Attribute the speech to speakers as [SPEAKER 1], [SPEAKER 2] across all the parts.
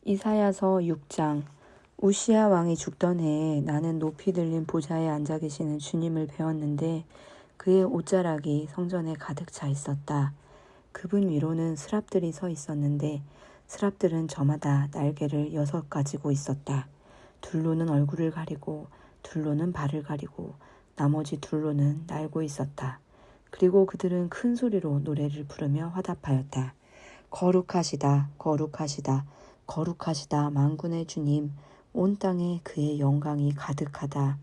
[SPEAKER 1] 이사야서 6장. 우시야 왕이 죽던 해에 나는 높이 들린 보좌에 앉아 계시는 주님을 배웠는데 그의 옷자락이 성전에 가득 차 있었다. 그분 위로는 스랍들이 서 있었는데 스랍들은 저마다 날개를 6 가지고 있었다. 둘로는 얼굴을 가리고 둘로는 발을 가리고 나머지 둘로는 날고 있었다. 그리고 그들은 큰 소리로 노래를 부르며 화답하였다. 거룩하시다, 거룩하시다, 거룩하시다 만군의 주님, 온 땅에 그의 영광이 가득하다.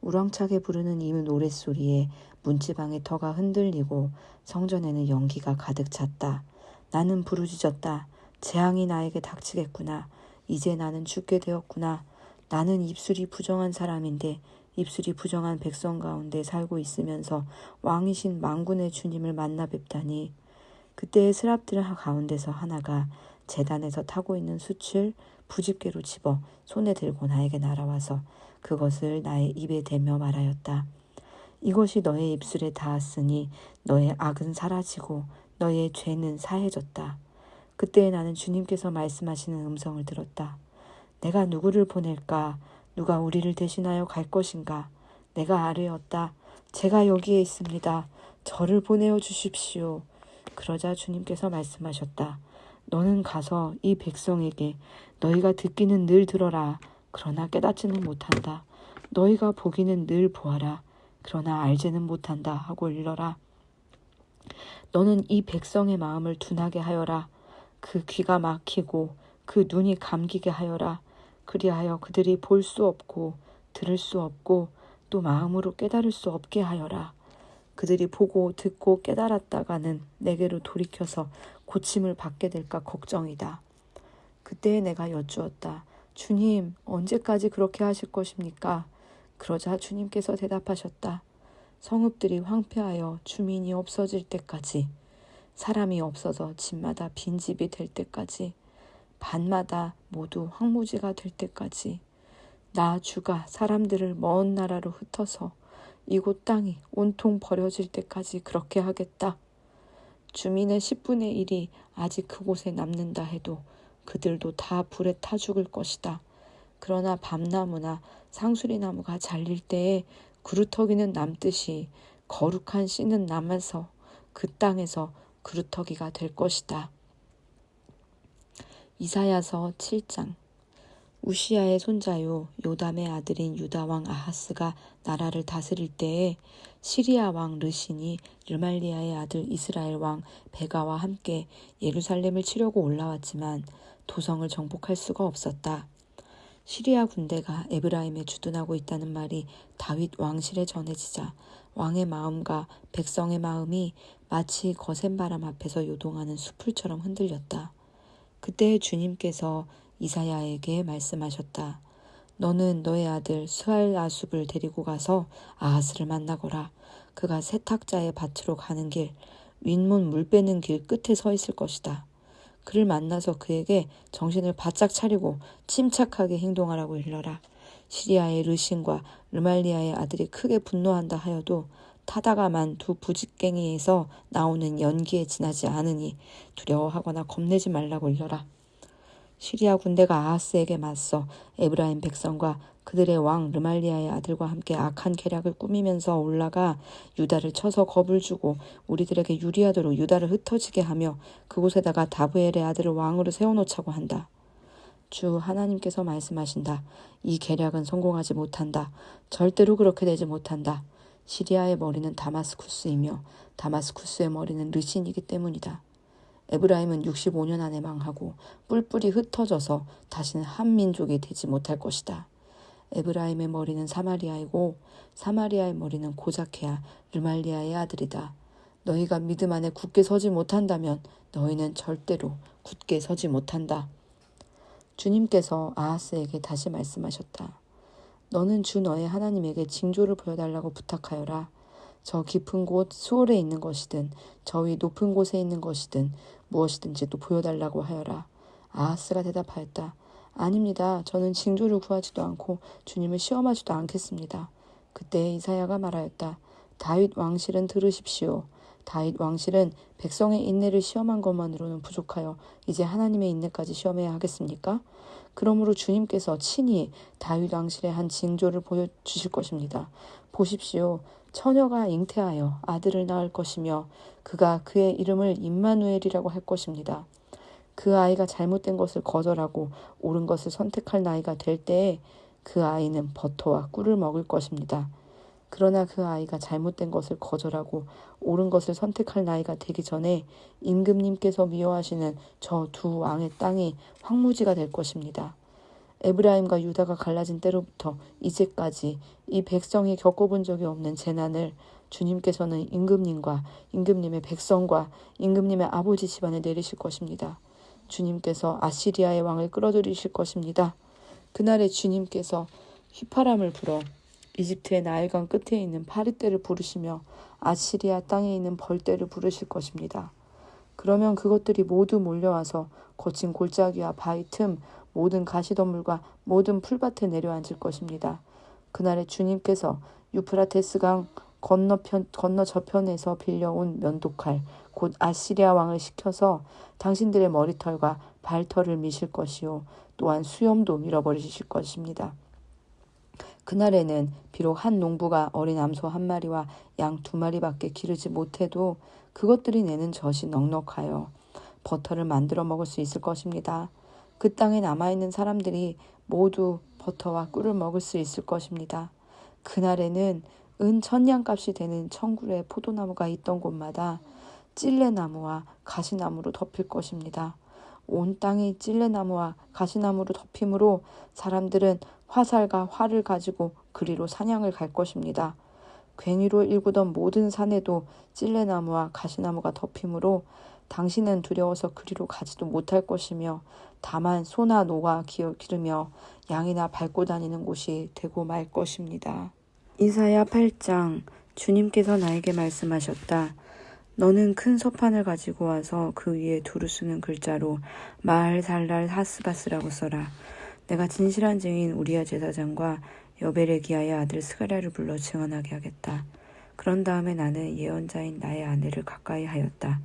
[SPEAKER 1] 우렁차게 부르는 이 노랫소리에 문지방의 터가 흔들리고 성전에는 연기가 가득 찼다. 나는 부르짖었다. 재앙이 나에게 닥치겠구나. 이제 나는 죽게 되었구나. 나는 입술이 부정한 사람인데 입술이 부정한 백성 가운데 살고 있으면서 왕이신 만군의 주님을 만나 뵙다니. 그때의 스랍들 가운데서 하나가 제단에서 타고 있는 숯을 부집개로 집어 손에 들고 나에게 날아와서 그것을 나의 입에 대며 말하였다. 이것이 너의 입술에 닿았으니 너의 악은 사라지고 너의 죄는 사해졌다. 그때 나는 주님께서 말씀하시는 음성을 들었다. 내가 누구를 보낼까? 누가 우리를 대신하여 갈 것인가? 내가 아뢰었다. 제가 여기에 있습니다. 저를 보내어 주십시오. 그러자 주님께서 말씀하셨다. 너는 가서 이 백성에게 너희가 듣기는 늘 들어라. 그러나 깨닫지는 못한다. 너희가 보기는 늘 보아라. 그러나 알지는 못한다 하고 일러라. 너는 이 백성의 마음을 둔하게 하여라. 그 귀가 막히고 그 눈이 감기게 하여라. 그리하여 그들이 볼 수 없고 들을 수 없고 또 마음으로 깨달을 수 없게 하여라. 그들이 보고 듣고 깨달았다가는 내게로 돌이켜서 고침을 받게 될까 걱정이다. 그때 내가 여쭈었다. 주님, 언제까지 그렇게 하실 것입니까? 그러자 주님께서 대답하셨다. 성읍들이 황폐하여 주민이 없어질 때까지, 사람이 없어서 집마다 빈집이 될 때까지, 반마다 모두 황무지가 될 때까지, 나 주가 사람들을 먼 나라로 흩어서 이곳 땅이 온통 버려질 때까지 그렇게 하겠다. 주민의 10분의 1이 아직 그곳에 남는다 해도 그들도 다 불에 타 죽을 것이다. 그러나 밤나무나 상수리나무가 잘릴 때에 그루터기는 남듯이 거룩한 씨는 남아서 그 땅에서 그루터기가 될 것이다. 이사야서 7장. 우시야의 손자요 요담의 아들인 유다 왕 아하스가 나라를 다스릴 때에 시리아 왕 르신이 르말리아의 아들 이스라엘 왕 베가와 함께 예루살렘을 치려고 올라왔지만 도성을 정복할 수가 없었다. 시리아 군대가 에브라임에 주둔하고 있다는 말이 다윗 왕실에 전해지자 왕의 마음과 백성의 마음이 마치 거센 바람 앞에서 요동하는 수풀처럼 흔들렸다. 그때 주님께서 이사야에게 말씀하셨다. 너는 너의 아들 스알아숲을 데리고 가서 아하스를 만나거라. 그가 세탁자의 밭으로 가는 길, 윗문 물 빼는 길 끝에 서 있을 것이다. 그를 만나서 그에게 정신을 바짝 차리고 침착하게 행동하라고 일러라. 시리아의 르신과 르말리아의 아들이 크게 분노한다 하여도 타다가만 두 부직갱이에서 나오는 연기에 지나지 않으니 두려워하거나 겁내지 말라고 일러라. 시리아 군대가 아하스에게 맞서 에브라임 백성과 그들의 왕 르말리아의 아들과 함께 악한 계략을 꾸미면서 올라가 유다를 쳐서 겁을 주고 우리들에게 유리하도록 유다를 흩어지게 하며 그곳에다가 다브엘의 아들을 왕으로 세워놓자고 한다. 주 하나님께서 말씀하신다. 이 계략은 성공하지 못한다. 절대로 그렇게 되지 못한다. 시리아의 머리는 다마스쿠스이며 다마스쿠스의 머리는 르신이기 때문이다. 에브라임은 65년 안에 망하고 뿔뿔이 흩어져서 다시는 한 민족이 되지 못할 것이다. 에브라임의 머리는 사마리아이고 사마리아의 머리는 고자케야 르말리아의 아들이다. 너희가 믿음 안에 굳게 서지 못한다면 너희는 절대로 굳게 서지 못한다. 주님께서 아하스에게 다시 말씀하셨다. 너는 주 너의 하나님에게 징조를 보여달라고 부탁하여라. 저 깊은 곳 수월에 있는 것이든 저 위 높은 곳에 있는 것이든 무엇이든지 또 보여달라고 하여라. 아하스가 대답하였다. 아닙니다. 저는 징조를 구하지도 않고 주님을 시험하지도 않겠습니다. 그때 이사야가 말하였다. 다윗 왕실은 들으십시오. 다윗 왕실은 백성의 인내를 시험한 것만으로는 부족하여 이제 하나님의 인내까지 시험해야 하겠습니까? 그러므로 주님께서 친히 다윗 왕실의 한 징조를 보여주실 것입니다. 보십시오. 처녀가 잉태하여 아들을 낳을 것이며 그가 그의 이름을 임마누엘이라고 할 것입니다. 그 아이가 잘못된 것을 거절하고 옳은 것을 선택할 나이가 될 때에 그 아이는 버터와 꿀을 먹을 것입니다. 그러나 그 아이가 잘못된 것을 거절하고 옳은 것을 선택할 나이가 되기 전에 임금님께서 미워하시는 저 두 왕의 땅이 황무지가 될 것입니다. 에브라임과 유다가 갈라진 때로부터 이제까지 이 백성이 겪어본 적이 없는 재난을 주님께서는 임금님과 임금님의 백성과 임금님의 아버지 집안에 내리실 것입니다. 주님께서 아시리아의 왕을 끌어들이실 것입니다. 그날에 주님께서 휘파람을 불어 이집트의 나일강 끝에 있는 파리떼를 부르시며 아시리아 땅에 있는 벌떼를 부르실 것입니다. 그러면 그것들이 모두 몰려와서 거친 골짜기와 바위 틈 모든 가시덤불과 모든 풀밭에 내려앉을 것입니다. 그날에 주님께서 유프라테스 강 건너 저편에서 빌려온 면도칼 곧 아시리아 왕을 시켜서 당신들의 머리털과 발털을 미실 것이요 또한 수염도 밀어버리실 것입니다. 그날에는 비록 한 농부가 어린 암소 한 마리와 양 2마리밖에 기르지 못해도 그것들이 내는 젖이 넉넉하여 버터를 만들어 먹을 수 있을 것입니다. 그 땅에 남아있는 사람들이 모두 버터와 꿀을 먹을 수 있을 것입니다. 그날에는 은 1000냥값이 되는 천굴의 포도나무가 있던 곳마다 찔레나무와 가시나무로 덮일 것입니다. 온 땅이 찔레나무와 가시나무로 덮임으로 사람들은 화살과 활을 가지고 그리로 사냥을 갈 것입니다. 괭이로 일구던 모든 산에도 찔레나무와 가시나무가 덮임으로 당신은 두려워서 그리로 가지도 못할 것이며 다만 소나 노가 기르며 양이나 밟고 다니는 곳이 되고 말 것입니다. 이사야 8장. 주님께서 나에게 말씀하셨다. 너는 큰 서판을 가지고 와서 그 위에 두루 쓰는 글자로 마할살랄 하스바스라고 써라. 내가 진실한 증인 우리야 제사장과 여베레기야의 아들 스가랴를 불러 증언하게 하겠다. 그런 다음에 나는 예언자인 나의 아내를 가까이 하였다.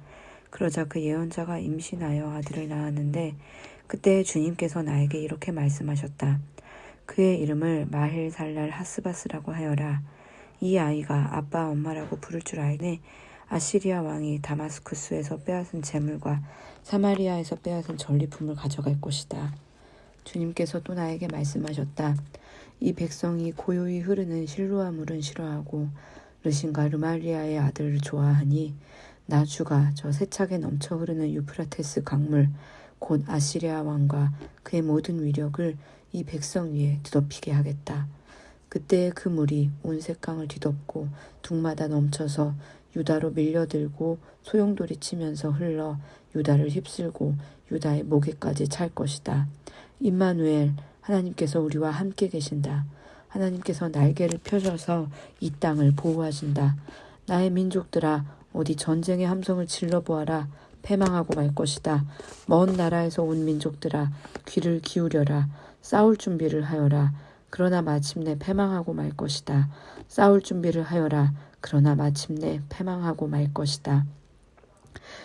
[SPEAKER 1] 그러자 그 예언자가 임신하여 아들을 낳았는데 그때 주님께서 나에게 이렇게 말씀하셨다. 그의 이름을 마헬살랄 하스바스라고 하여라. 이 아이가 아빠 엄마라고 부를 줄 알네. 아시리아 왕이 다마스쿠스에서 빼앗은 재물과 사마리아에서 빼앗은 전리품을 가져갈 것이다. 주님께서 또 나에게 말씀하셨다. 이 백성이 고요히 흐르는 실로아 물은 싫어하고 르신과 르말리아의 아들을 좋아하니 나 주가 저 세차게 넘쳐 흐르는 유프라테스 강물 곧 아시리아 왕과 그의 모든 위력을 이 백성 위에 뒤덮이게 하겠다. 그때 그 물이 온 색강을 뒤덮고 둑마다 넘쳐서 유다로 밀려들고 소용돌이 치면서 흘러 유다를 휩쓸고 유다의 목에까지 찰 것이다. 임마누엘, 하나님께서 우리와 함께 계신다. 하나님께서 날개를 펴셔서 이 땅을 보호하신다. 나의 민족들아, 어디 전쟁의 함성을 질러보아라. 패망하고 말 것이다. 먼 나라에서 온 민족들아, 귀를 기울여라. 싸울 준비를 하여라. 그러나 마침내 패망하고 말 것이다. 싸울 준비를 하여라. 그러나 마침내 패망하고 말 것이다.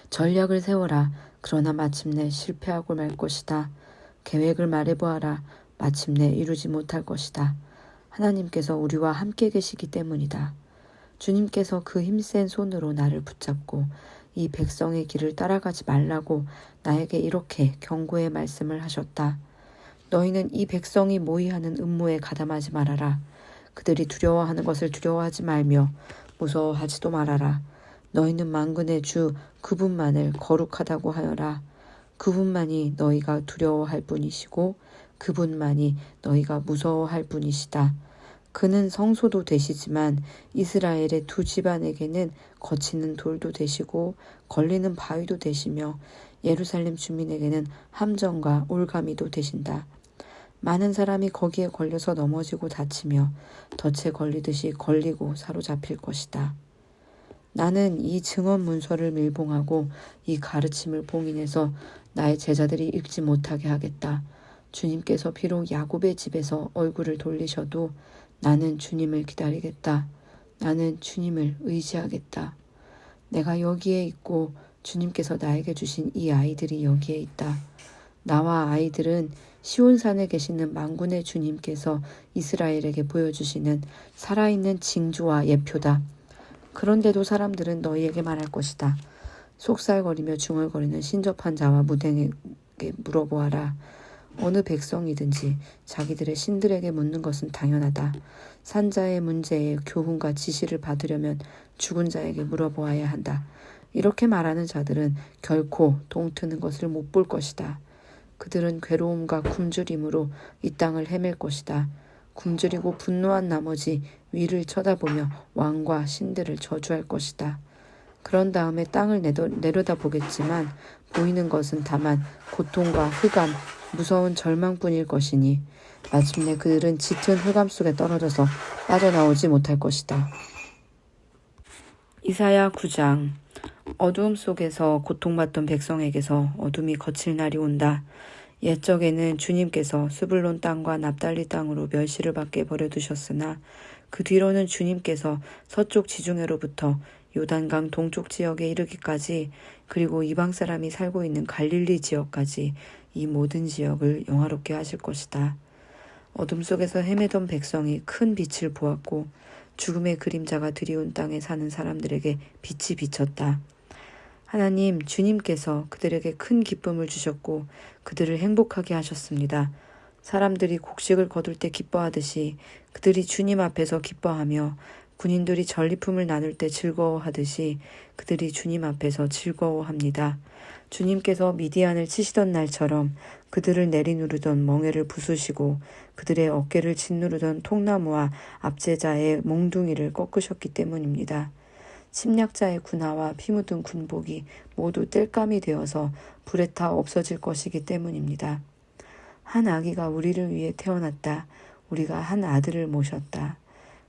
[SPEAKER 1] 전략을 세워라. 그러나 마침내 실패하고 말 것이다. 계획을 말해보아라. 마침내 이루지 못할 것이다. 하나님께서 우리와 함께 계시기 때문이다. 주님께서 그 힘센 손으로 나를 붙잡고 이 백성의 길을 따라가지 말라고 나에게 이렇게 경고의 말씀을 하셨다. 너희는 이 백성이 모의하는 음모에 가담하지 말아라. 그들이 두려워하는 것을 두려워하지 말며 무서워하지도 말아라. 너희는 만군의 주 그분만을 거룩하다고 하여라. 그분만이 너희가 두려워할 분이시고 그분만이 너희가 무서워할 분이시다. 그는 성소도 되시지만 이스라엘의 두 집안에게는 거치는 돌도 되시고 걸리는 바위도 되시며 예루살렘 주민에게는 함정과 올가미도 되신다. 많은 사람이 거기에 걸려서 넘어지고 다치며 덫에 걸리듯이 걸리고 사로잡힐 것이다. 나는 이 증언 문서를 밀봉하고 이 가르침을 봉인해서 나의 제자들이 읽지 못하게 하겠다. 주님께서 비록 야곱의 집에서 얼굴을 돌리셔도 나는 주님을 기다리겠다. 나는 주님을 의지하겠다. 내가 여기에 있고 주님께서 나에게 주신 이 아이들이 여기에 있다. 나와 아이들은 시온산에 계시는 만군의 주님께서 이스라엘에게 보여주시는 살아있는 징조와 예표다. 그런데도 사람들은 너희에게 말할 것이다. 속살거리며 중얼거리는 신접한 자와 무당에게 물어보아라. 어느 백성이든지 자기들의 신들에게 묻는 것은 당연하다. 산자의 문제에 교훈과 지시를 받으려면 죽은 자에게 물어보아야 한다. 이렇게 말하는 자들은 결코 동트는 것을 못 볼 것이다. 그들은 괴로움과 굶주림으로 이 땅을 헤맬 것이다. 굶주리고 분노한 나머지 위를 쳐다보며 왕과 신들을 저주할 것이다. 그런 다음에 땅을 내려다보겠지만 보이는 것은 다만 고통과 흑암, 무서운 절망뿐일 것이니 마침내 그들은 짙은 흑암 속에 떨어져서 빠져나오지 못할 것이다. 이사야 9장. 어두움 속에서 고통받던 백성에게서 어둠이 거칠 날이 온다. 옛적에는 주님께서 스불론 땅과 납달리 땅으로 멸시를 받게 버려두셨으나 그 뒤로는 주님께서 서쪽 지중해로부터 요단강 동쪽 지역에 이르기까지 그리고 이방 사람이 살고 있는 갈릴리 지역까지 이 모든 지역을 영화롭게 하실 것이다. 어둠 속에서 헤매던 백성이 큰 빛을 보았고 죽음의 그림자가 드리운 땅에 사는 사람들에게 빛이 비쳤다. 하나님, 주님께서 그들에게 큰 기쁨을 주셨고 그들을 행복하게 하셨습니다. 사람들이 곡식을 거둘 때 기뻐하듯이 그들이 주님 앞에서 기뻐하며 군인들이 전리품을 나눌 때 즐거워하듯이 그들이 주님 앞에서 즐거워합니다. 주님께서 미디안을 치시던 날처럼 그들을 내리누르던 멍에를 부수시고 그들의 어깨를 짓누르던 통나무와 압제자의 몽둥이를 꺾으셨기 때문입니다. 침략자의 군화와 피 묻은 군복이 모두 땔감이 되어서 불에 타 없어질 것이기 때문입니다. 한 아기가 우리를 위해 태어났다. 우리가 한 아들을 모셨다.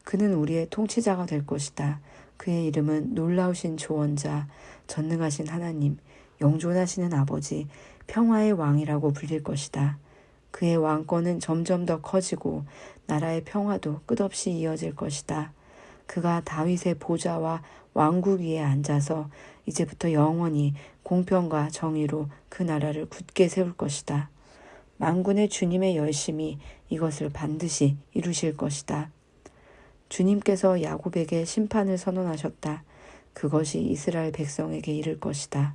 [SPEAKER 1] 그는 우리의 통치자가 될 것이다. 그의 이름은 놀라우신 조언자, 전능하신 하나님, 영존하시는 아버지, 평화의 왕이라고 불릴 것이다. 그의 왕권은 점점 더 커지고 나라의 평화도 끝없이 이어질 것이다. 그가 다윗의 보좌와 왕국 위에 앉아서 이제부터 영원히 공평과 정의로 그 나라를 굳게 세울 것이다. 만군의 주님의 열심이 이것을 반드시 이루실 것이다. 주님께서 야곱에게 심판을 선언하셨다. 그것이 이스라엘 백성에게 이를 것이다.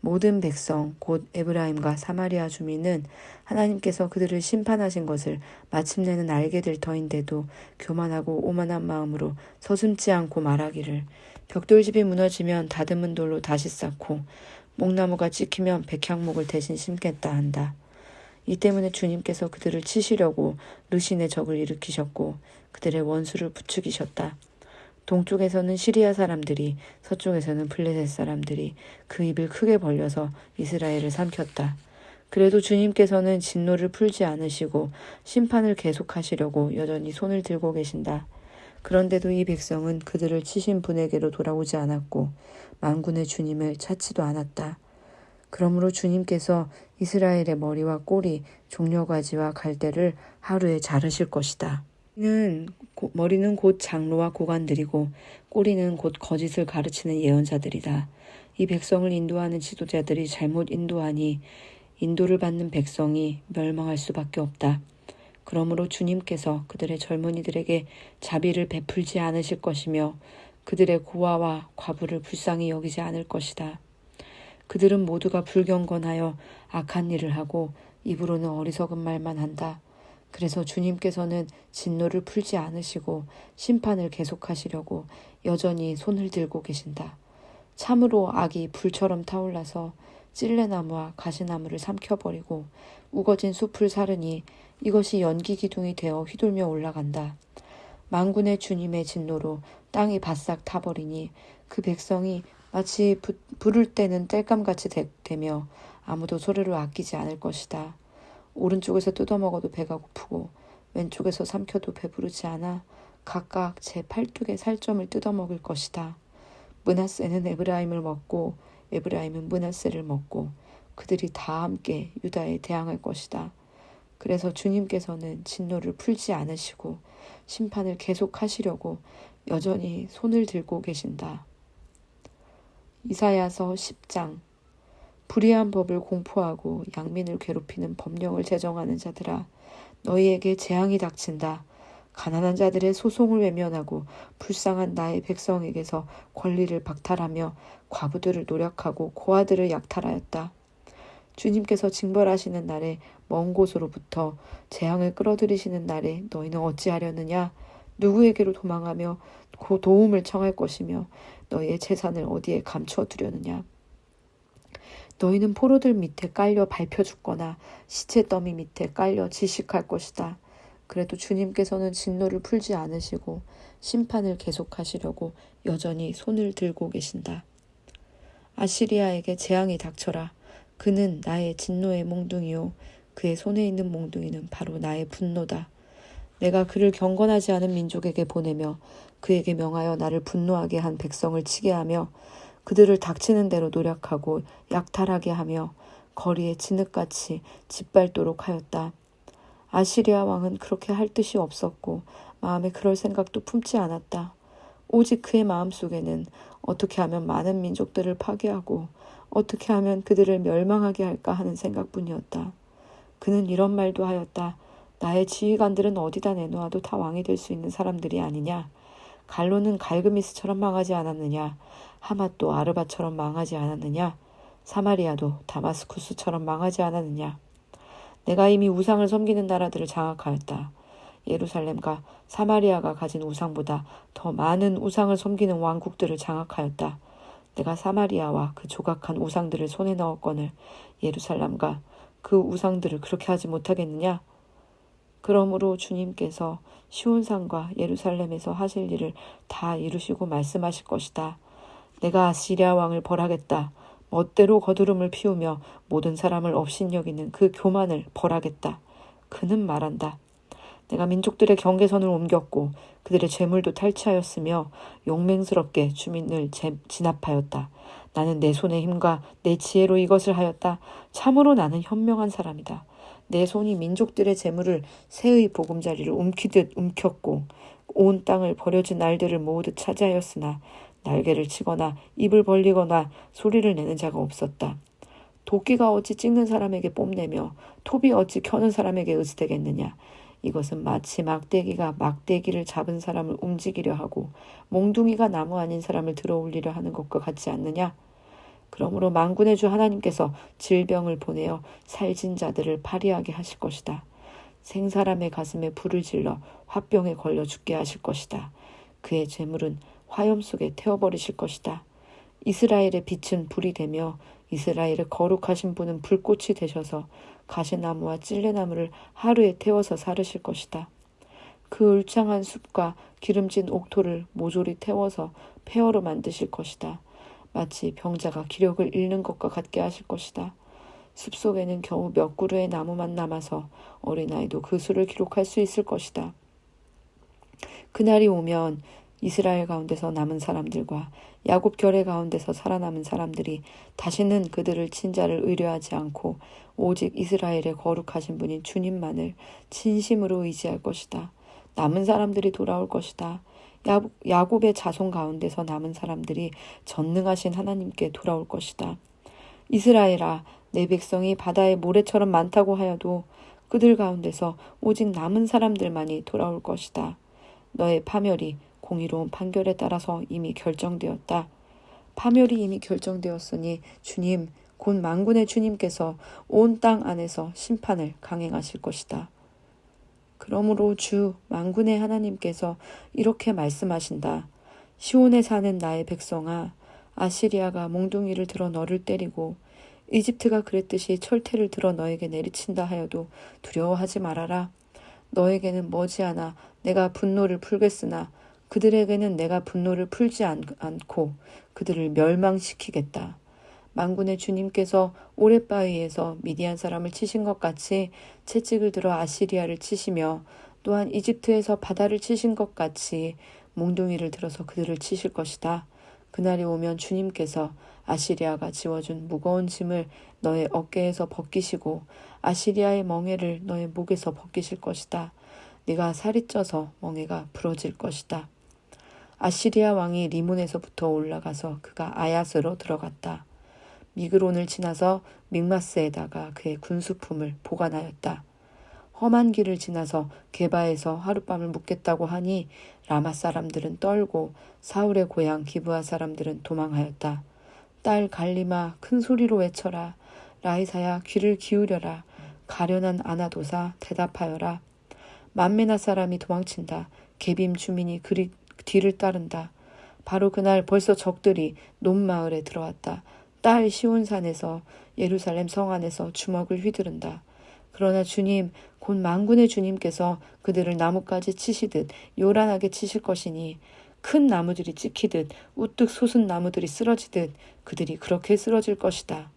[SPEAKER 1] 모든 백성 곧 에브라임과 사마리아 주민은 하나님께서 그들을 심판하신 것을 마침내는 알게 될 터인데도 교만하고 오만한 마음으로 서슴지 않고 말하기를 벽돌집이 무너지면 다듬은 돌로 다시 쌓고 목나무가 찍히면 백향목을 대신 심겠다 한다. 이 때문에 주님께서 그들을 치시려고 르신의 적을 일으키셨고 그들의 원수를 부추기셨다. 동쪽에서는 시리아 사람들이 서쪽에서는 블레셋 사람들이 그 입을 크게 벌려서 이스라엘을 삼켰다. 그래도 주님께서는 진노를 풀지 않으시고 심판을 계속하시려고 여전히 손을 들고 계신다. 그런데도 이 백성은 그들을 치신 분에게로 돌아오지 않았고 만군의 주님을 찾지도 않았다. 그러므로 주님께서 이스라엘의 머리와 꼬리, 종려가지와 갈대를 하루에 자르실 것이다. 머리는 곧 장로와 고관들이고 꼬리는 곧 거짓을 가르치는 예언자들이다. 이 백성을 인도하는 지도자들이 잘못 인도하니 인도를 받는 백성이 멸망할 수밖에 없다. 그러므로 주님께서 그들의 젊은이들에게 자비를 베풀지 않으실 것이며 그들의 고아와 과부를 불쌍히 여기지 않을 것이다. 그들은 모두가 불경건하여 악한 일을 하고 입으로는 어리석은 말만 한다. 그래서 주님께서는 진노를 풀지 않으시고 심판을 계속하시려고 여전히 손을 들고 계신다. 참으로 악이 불처럼 타올라서 찔레나무와 가시나무를 삼켜버리고 우거진 숲을 사르니 이것이 연기 기둥이 되어 휘돌며 올라간다. 만군의 주님의 진노로 땅이 바싹 타버리니 그 백성이 마치 부를 때는 땔감같이 되며 아무도 소리를 아끼지 않을 것이다. 오른쪽에서 뜯어먹어도 배가 고프고 왼쪽에서 삼켜도 배부르지 않아 각각 제 팔뚝의 살점을 뜯어먹을 것이다. 므낫세는 에브라임을 먹고 에브라임은 므낫세를 먹고 그들이 다 함께 유다에 대항할 것이다. 그래서 주님께서는 진노를 풀지 않으시고 심판을 계속하시려고 여전히 손을 들고 계신다. 이사야서 10장. 불의한 법을 공포하고 양민을 괴롭히는 법령을 제정하는 자들아, 너희에게 재앙이 닥친다. 가난한 자들의 소송을 외면하고 불쌍한 나의 백성에게서 권리를 박탈하며 과부들을 노력하고 고아들을 약탈하였다. 주님께서 징벌하시는 날에 먼 곳으로부터 재앙을 끌어들이시는 날에 너희는 어찌하려느냐? 누구에게로 도망하며 도움을 청할 것이며 너희의 재산을 어디에 감추어 두려느냐? 너희는 포로들 밑에 깔려 밟혀 죽거나 시체 더미 밑에 깔려 지식할 것이다. 그래도 주님께서는 진노를 풀지 않으시고 심판을 계속하시려고 여전히 손을 들고 계신다. 아시리아에게 재앙이 닥쳐라. 그는 나의 진노의 몽둥이요. 그의 손에 있는 몽둥이는 바로 나의 분노다. 내가 그를 경건하지 않은 민족에게 보내며 그에게 명하여 나를 분노하게 한 백성을 치게 하며 그들을 닥치는 대로 노력하고 약탈하게 하며 거리에 진흙같이 짓밟도록 하였다. 아시리아 왕은 그렇게 할 뜻이 없었고 마음에 그럴 생각도 품지 않았다. 오직 그의 마음속에는 어떻게 하면 많은 민족들을 파괴하고 어떻게 하면 그들을 멸망하게 할까 하는 생각뿐이었다. 그는 이런 말도 하였다. 나의 지휘관들은 어디다 내놓아도 다 왕이 될 수 있는 사람들이 아니냐. 갈로는 갈그미스처럼 망하지 않았느냐. 하맛도 아르바처럼 망하지 않았느냐. 사마리아도 다마스쿠스처럼 망하지 않았느냐. 내가 이미 우상을 섬기는 나라들을 장악하였다. 예루살렘과 사마리아가 가진 우상보다 더 많은 우상을 섬기는 왕국들을 장악하였다. 내가 사마리아와 그 조각한 우상들을 손에 넣었거늘 예루살렘과 그 우상들을 그렇게 하지 못하겠느냐? 그러므로 주님께서 시온산과 예루살렘에서 하실 일을 다 이루시고 말씀하실 것이다. 내가 아시리아 왕을 벌하겠다. 멋대로 거두름을 피우며 모든 사람을 업신여기는 그 교만을 벌하겠다. 그는 말한다. 내가 민족들의 경계선을 옮겼고 그들의 재물도 탈취하였으며 용맹스럽게 주민을 진압하였다. 나는 내 손의 힘과 내 지혜로 이것을 하였다. 참으로 나는 현명한 사람이다. 내 손이 민족들의 재물을 새의 보금자리를 움키듯 움켰고 온 땅을 버려진 알들을 모으듯 차지하였으나 날개를 치거나 입을 벌리거나 소리를 내는 자가 없었다. 도끼가 어찌 찍는 사람에게 뽐내며 톱이 어찌 켜는 사람에게 으스대겠느냐. 이것은 마치 막대기가 막대기를 잡은 사람을 움직이려 하고 몽둥이가 나무 아닌 사람을 들어올리려 하는 것과 같지 않느냐. 그러므로 만군의 주 하나님께서 질병을 보내어 살진 자들을 파리하게 하실 것이다. 생사람의 가슴에 불을 질러 화병에 걸려 죽게 하실 것이다. 그의 재물은 화염 속에 태워버리실 것이다. 이스라엘의 빛은 불이 되며 이스라엘의 거룩하신 분은 불꽃이 되셔서 가시나무와 찔레나무를 하루에 태워서 사르실 것이다. 그 울창한 숲과 기름진 옥토를 모조리 태워서 폐허로 만드실 것이다. 마치 병자가 기력을 잃는 것과 같게 하실 것이다. 숲속에는 겨우 몇 그루의 나무만 남아서 어린아이도 그 수를 기록할 수 있을 것이다. 그날이 오면 이스라엘 가운데서 남은 사람들과 야곱 결의 가운데서 살아남은 사람들이 다시는 그들을 친자를 의뢰하지 않고 오직 이스라엘의 거룩하신 분인 주님만을 진심으로 의지할 것이다. 남은 사람들이 돌아올 것이다. 야곱의 자손 가운데서 남은 사람들이 전능하신 하나님께 돌아올 것이다. 이스라엘아, 내 백성이 바다의 모래처럼 많다고 하여도 그들 가운데서 오직 남은 사람들만이 돌아올 것이다. 너의 파멸이 공의로운 판결에 따라서 이미 결정되었다. 파멸이 이미 결정되었으니 주님, 곧 만군의 주님께서 온 땅 안에서 심판을 강행하실 것이다. 그러므로 주 만군의 하나님께서 이렇게 말씀하신다. 시온에 사는 나의 백성아, 아시리아가 몽둥이를 들어 너를 때리고 이집트가 그랬듯이 철퇴를 들어 너에게 내리친다 하여도 두려워하지 말아라. 너에게는 머지않아 내가 분노를 풀겠으나 그들에게는 내가 분노를 풀지 않고 그들을 멸망시키겠다. 만군의 주님께서 오랫바위에서 미디안 사람을 치신 것 같이 채찍을 들어 아시리아를 치시며 또한 이집트에서 바다를 치신 것 같이 몽둥이를 들어서 그들을 치실 것이다. 그날이 오면 주님께서 아시리아가 지워준 무거운 짐을 너의 어깨에서 벗기시고 아시리아의 멍에를 너의 목에서 벗기실 것이다. 네가 살이 쪄서 멍에가 부러질 것이다. 아시리아 왕이 리몬에서부터 올라가서 그가 아얏으로 들어갔다. 미그론을 지나서 믹마스에다가 그의 군수품을 보관하였다. 험한 길을 지나서 게바에서 하룻밤을 묵겠다고 하니 라마 사람들은 떨고 사울의 고향 기브아 사람들은 도망하였다. 딸 갈리마 큰 소리로 외쳐라. 라이사야 귀를 기울여라. 가련한 아나도사 대답하여라. 만메나 사람이 도망친다. 게빔 주민이 그리 뒤를 따른다. 바로 그날 벌써 적들이 논마을에 들어왔다. 딸 시온산에서 예루살렘 성 안에서 주먹을 휘두른다. 그러나 주님, 곧 만군의 주님께서 그들을 나뭇가지 치시듯 요란하게 치실 것이니 큰 나무들이 찍히듯 우뚝 솟은 나무들이 쓰러지듯 그들이 그렇게 쓰러질 것이다.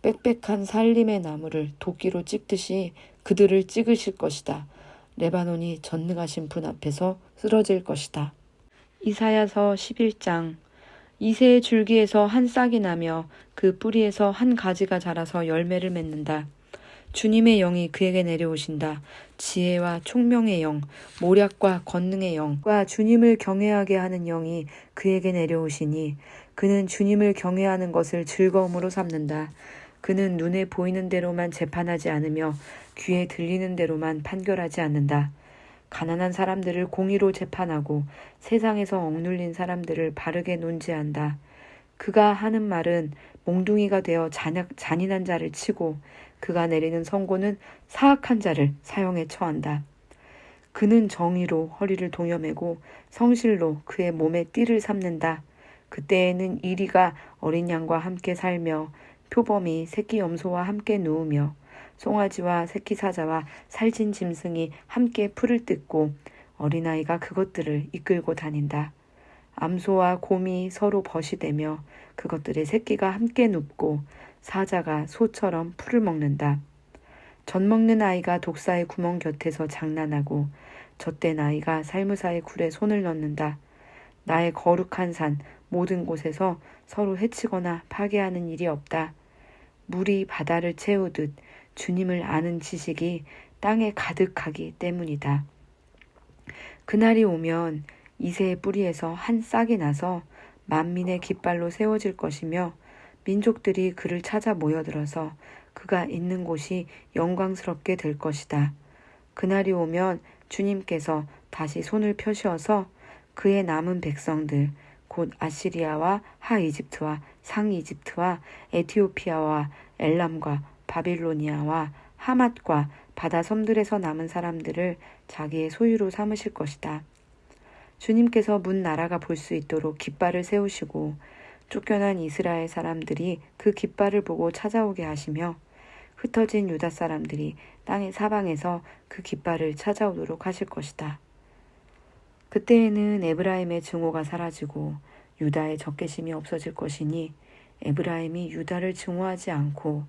[SPEAKER 1] 빽빽한 살림의 나무를 도끼로 찍듯이 그들을 찍으실 것이다. 레바논이 전능하신 분 앞에서 쓰러질 것이다. 이사야서 11장. 이새의 줄기에서 한 싹이 나며 그 뿌리에서 한 가지가 자라서 열매를 맺는다. 주님의 영이 그에게 내려오신다. 지혜와 총명의 영, 모략과 권능의 영과 주님을 경외하게 하는 영이 그에게 내려오시니 그는 주님을 경외하는 것을 즐거움으로 삼는다. 그는 눈에 보이는 대로만 재판하지 않으며 귀에 들리는 대로만 판결하지 않는다. 가난한 사람들을 공의로 재판하고 세상에서 억눌린 사람들을 바르게 논지한다. 그가 하는 말은 몽둥이가 되어 잔인한 자를 치고 그가 내리는 선고는 사악한 자를 사형에 처한다. 그는 정의로 허리를 동여매고 성실로 그의 몸에 띠를 삼는다. 그때에는 이리가 어린 양과 함께 살며 표범이 새끼 염소와 함께 누우며 송아지와 새끼 사자와 살찐 짐승이 함께 풀을 뜯고 어린아이가 그것들을 이끌고 다닌다. 암소와 곰이 서로 벗이되며 그것들의 새끼가 함께 눕고 사자가 소처럼 풀을 먹는다. 젖 먹는 아이가 독사의 구멍 곁에서 장난하고 젖된 아이가 살무사의 굴에 손을 넣는다. 나의 거룩한 산 모든 곳에서 서로 해치거나 파괴하는 일이 없다. 물이 바다를 채우듯 주님을 아는 지식이 땅에 가득하기 때문이다. 그날이 오면 이새의 뿌리에서 한 싹이 나서 만민의 깃발로 세워질 것이며 민족들이 그를 찾아 모여들어서 그가 있는 곳이 영광스럽게 될 것이다. 그날이 오면 주님께서 다시 손을 펴시어서 그의 남은 백성들 곧 아시리아와 하이집트와 상이집트와 에티오피아와 엘람과 바빌로니아와 하맛과 바다 섬들에서 남은 사람들을 자기의 소유로 삼으실 것이다. 주님께서 문 나라가 볼 수 있도록 깃발을 세우시고 쫓겨난 이스라엘 사람들이 그 깃발을 보고 찾아오게 하시며 흩어진 유다 사람들이 땅의 사방에서 그 깃발을 찾아오도록 하실 것이다. 그때에는 에브라임의 증오가 사라지고 유다의 적개심이 없어질 것이니 에브라임이 유다를 증오하지 않고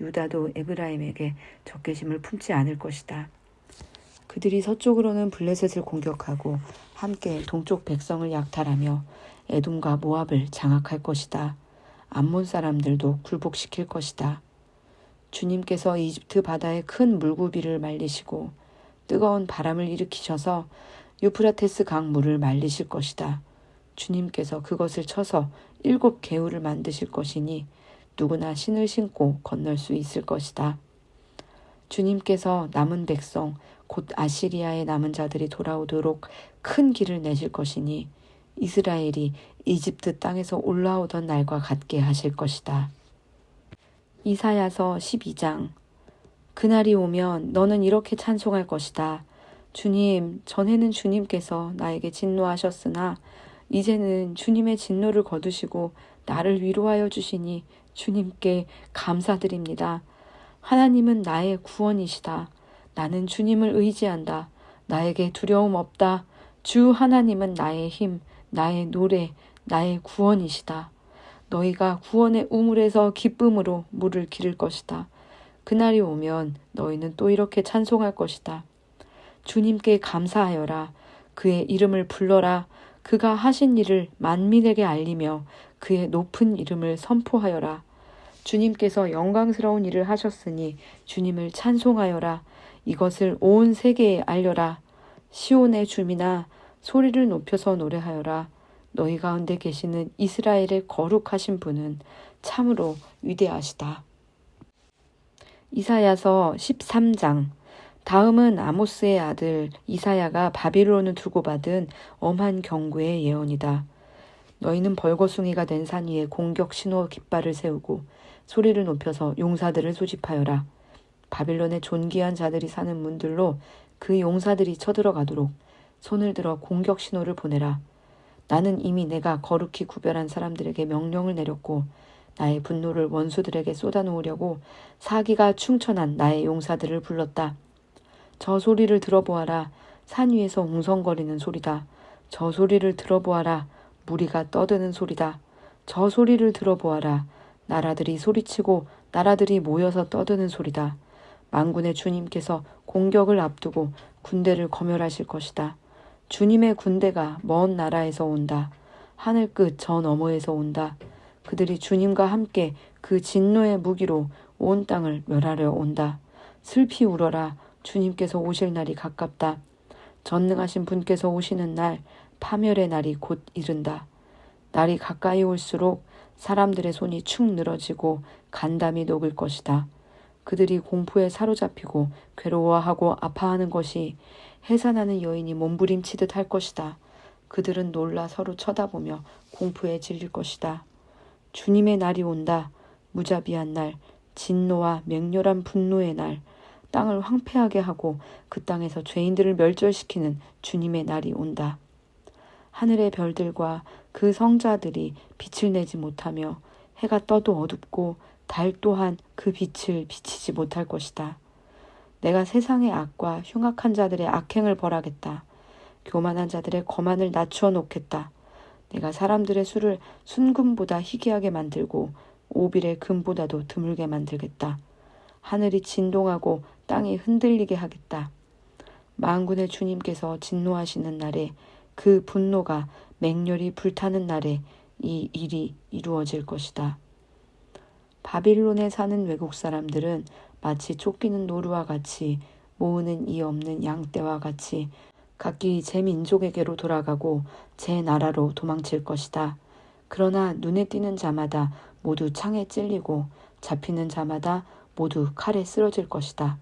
[SPEAKER 1] 유다도 에브라임에게 적개심을 품지 않을 것이다. 그들이 서쪽으로는 블레셋을 공격하고 함께 동쪽 백성을 약탈하며 에돔과 모압을 장악할 것이다. 암몬 사람들도 굴복시킬 것이다. 주님께서 이집트 바다에 큰 물고기를 말리시고 뜨거운 바람을 일으키셔서 유프라테스 강 물을 말리실 것이다. 주님께서 그것을 쳐서 7 개울을 만드실 것이니 누구나 신을 신고 건널 수 있을 것이다. 주님께서 남은 백성 곧 아시리아의 남은 자들이 돌아오도록 큰 길을 내실 것이니 이스라엘이 이집트 땅에서 올라오던 날과 같게 하실 것이다. 이사야서 12장. 그날이 오면 너는 이렇게 찬송할 것이다. 주님, 전에는 주님께서 나에게 진노하셨으나 이제는 주님의 진노를 거두시고 나를 위로하여 주시니 주님께 감사드립니다. 하나님은 나의 구원이시다. 나는 주님을 의지한다. 나에게 두려움 없다. 주 하나님은 나의 힘, 나의 노래, 나의 구원이시다. 너희가 구원의 우물에서 기쁨으로 물을 기를 것이다. 그날이 오면 너희는 또 이렇게 찬송할 것이다. 주님께 감사하여라. 그의 이름을 불러라. 그가 하신 일을 만민에게 알리며 그의 높은 이름을 선포하여라. 주님께서 영광스러운 일을 하셨으니 주님을 찬송하여라. 이것을 온 세계에 알려라. 시온의 주민아, 소리를 높여서 노래하여라. 너희 가운데 계시는 이스라엘의 거룩하신 분은 참으로 위대하시다. 이사야서 13장. 다음은 아모스의 아들 이사야가 바빌론을 두고 받은 엄한 경고의 예언이다. 너희는 벌거숭이가 된 산 위에 공격 신호 깃발을 세우고 소리를 높여서 용사들을 소집하여라. 바빌론의 존귀한 자들이 사는 문들로 그 용사들이 쳐들어가도록 손을 들어 공격 신호를 보내라. 나는 이미 내가 거룩히 구별한 사람들에게 명령을 내렸고 나의 분노를 원수들에게 쏟아놓으려고 사기가 충천한 나의 용사들을 불렀다. 저 소리를 들어보아라. 산 위에서 웅성거리는 소리다. 저 소리를 들어보아라. 무리가 떠드는 소리다. 저 소리를 들어보아라. 나라들이 소리치고 나라들이 모여서 떠드는 소리다. 만군의 주님께서 공격을 앞두고 군대를 검열하실 것이다. 주님의 군대가 먼 나라에서 온다. 하늘 끝 저 너머에서 온다. 그들이 주님과 함께 그 진노의 무기로 온 땅을 멸하려 온다. 슬피 울어라. 주님께서 오실 날이 가깝다. 전능하신 분께서 오시는 날, 파멸의 날이 곧 이른다. 날이 가까이 올수록 사람들의 손이 축 늘어지고 간담이 녹을 것이다. 그들이 공포에 사로잡히고 괴로워하고 아파하는 것이 해산하는 여인이 몸부림치듯 할 것이다. 그들은 놀라 서로 쳐다보며 공포에 질릴 것이다. 주님의 날이 온다. 무자비한 날, 진노와 맹렬한 분노의 날, 땅을 황폐하게 하고 그 땅에서 죄인들을 멸절시키는 주님의 날이 온다. 하늘의 별들과 그 성자들이 빛을 내지 못하며 해가 떠도 어둡고 달 또한 그 빛을 비치지 못할 것이다. 내가 세상의 악과 흉악한 자들의 악행을 벌하겠다. 교만한 자들의 거만을 낮추어 놓겠다. 내가 사람들의 수를 순금보다 희귀하게 만들고 오빌의 금보다도 드물게 만들겠다. 하늘이 진동하고 땅이 흔들리게 하겠다. 만군의 주님께서 진노하시는 날에 그 분노가 맹렬히 불타는 날에 이 일이 이루어질 것이다. 바빌론에 사는 외국 사람들은 마치 쫓기는 노루와 같이 모으는 이 없는 양떼와 같이 각기 제 민족에게로 돌아가고 제 나라로 도망칠 것이다. 그러나 눈에 띄는 자마다 모두 창에 찔리고 잡히는 자마다 모두 칼에 쓰러질 것이다.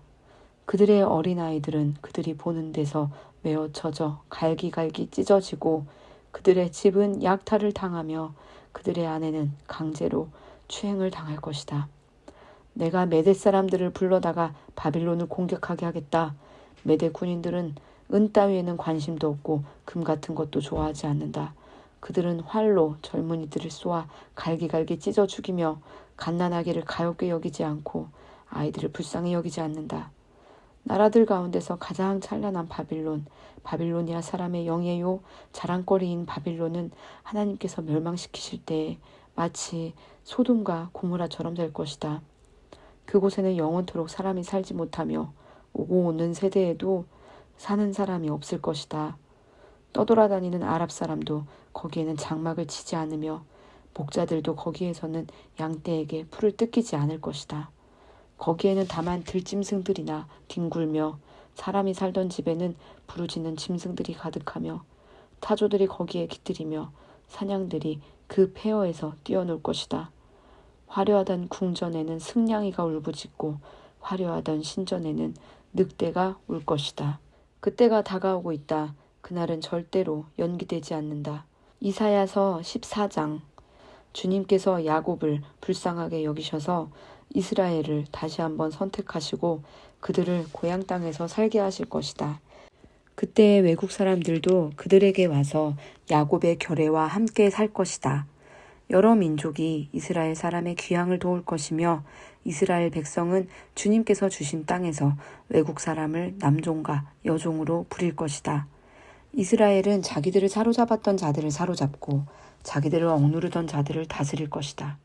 [SPEAKER 1] 그들의 어린아이들은 그들이 보는 데서 메어 쳐져 갈기갈기 찢어지고 그들의 집은 약탈을 당하며 그들의 아내는 강제로 추행을 당할 것이다. 내가 메대 사람들을 불러다가 바빌론을 공격하게 하겠다. 메대 군인들은 은 따위에는 관심도 없고 금 같은 것도 좋아하지 않는다. 그들은 활로 젊은이들을 쏘아 갈기갈기 찢어 죽이며 갓난아기를 가엾게 여기지 않고 아이들을 불쌍히 여기지 않는다. 나라들 가운데서 가장 찬란한 바빌론, 바빌로니아 사람의 영예요 자랑거리인 바빌론은 하나님께서 멸망시키실 때에 마치 소돔과 고모라처럼 될 것이다. 그곳에는 영원토록 사람이 살지 못하며 오고 오는 세대에도 사는 사람이 없을 것이다. 떠돌아다니는 아랍 사람도 거기에는 장막을 치지 않으며 목자들도 거기에서는 양떼에게 풀을 뜯기지 않을 것이다. 거기에는 다만 들짐승들이나 뒹굴며 사람이 살던 집에는 부르짖는 짐승들이 가득하며 타조들이 거기에 깃들이며 사냥들이 그 폐허에서 뛰어놀 것이다. 화려하던 궁전에는 승냥이가 울부짖고 화려하던 신전에는 늑대가 울 것이다. 그때가 다가오고 있다. 그날은 절대로 연기되지 않는다. 이사야서 14장. 주님께서 야곱을 불쌍하게 여기셔서 이스라엘을 다시 한번 선택하시고 그들을 고향 땅에서 살게 하실 것이다. 그때의 외국 사람들도 그들에게 와서 야곱의 결례와 함께 살 것이다. 여러 민족이 이스라엘 사람의 귀향을 도울 것이며 이스라엘 백성은 주님께서 주신 땅에서 외국 사람을 남종과 여종으로 부릴 것이다. 이스라엘은 자기들을 사로잡았던 자들을 사로잡고 자기들을 억누르던 자들을 다스릴 것이다.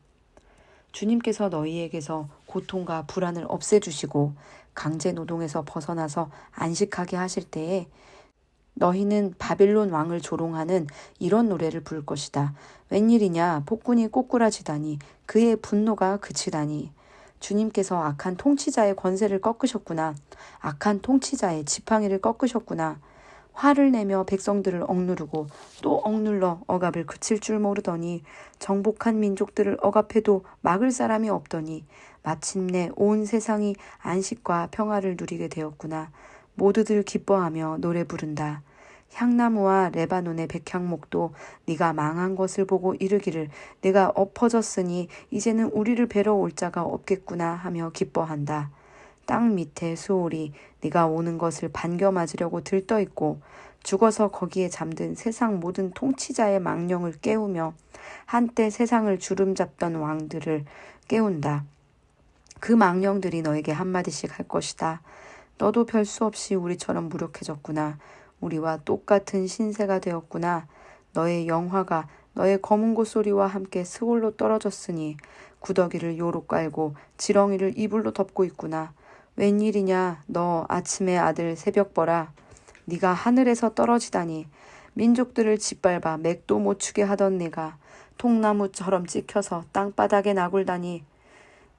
[SPEAKER 1] 주님께서 너희에게서 고통과 불안을 없애주시고 강제 노동에서 벗어나서 안식하게 하실 때에 너희는 바빌론 왕을 조롱하는 이런 노래를 부를 것이다. 웬일이냐? 폭군이 꼬꾸라지다니 그의 분노가 그치다니. 주님께서 악한 통치자의 권세를 꺾으셨구나. 악한 통치자의 지팡이를 꺾으셨구나. 화를 내며 백성들을 억누르고 또 억눌러 억압을 그칠 줄 모르더니 정복한 민족들을 억압해도 막을 사람이 없더니 마침내 온 세상이 안식과 평화를 누리게 되었구나. 모두들 기뻐하며 노래 부른다. 향나무와 레바논의 백향목도 네가 망한 것을 보고 이르기를 내가 엎어졌으니 이제는 우리를 뵈러 올 자가 없겠구나 하며 기뻐한다. 땅 밑에 수올이 네가 오는 것을 반겨 맞으려고 들떠있고 죽어서 거기에 잠든 세상 모든 통치자의 망령을 깨우며 한때 세상을 주름잡던 왕들을 깨운다. 그 망령들이 너에게 한마디씩 할 것이다. 너도 별 수 없이 우리처럼 무력해졌구나. 우리와 똑같은 신세가 되었구나. 너의 영화가 너의 검은 고소리와 함께 스골로 떨어졌으니 구더기를 요로 깔고 지렁이를 이불로 덮고 있구나. 웬일이냐 너 아침의 아들 새벽벌아. 네가 하늘에서 떨어지다니. 민족들을 짓밟아 맥도 못 추게 하던 네가 통나무처럼 찍혀서 땅바닥에 나굴다니.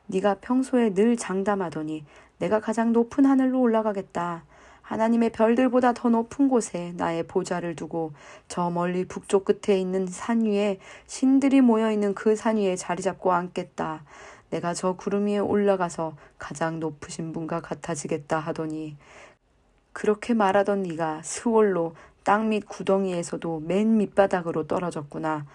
[SPEAKER 1] 네가 평소에 늘 장담하더니 내가 가장 높은 하늘로 올라가겠다. 하나님의 별들보다 더 높은 곳에 나의 보좌를 두고 저 멀리 북쪽 끝에 있는 산 위에 신들이 모여있는 그 산 위에 자리 잡고 앉겠다. 내가 저 구름 위에 올라가서 가장 높으신 분과 같아지겠다 하더니 그렇게 말하던 네가 스올로 땅 밑 구덩이에서도 맨 밑바닥으로 떨어졌구나.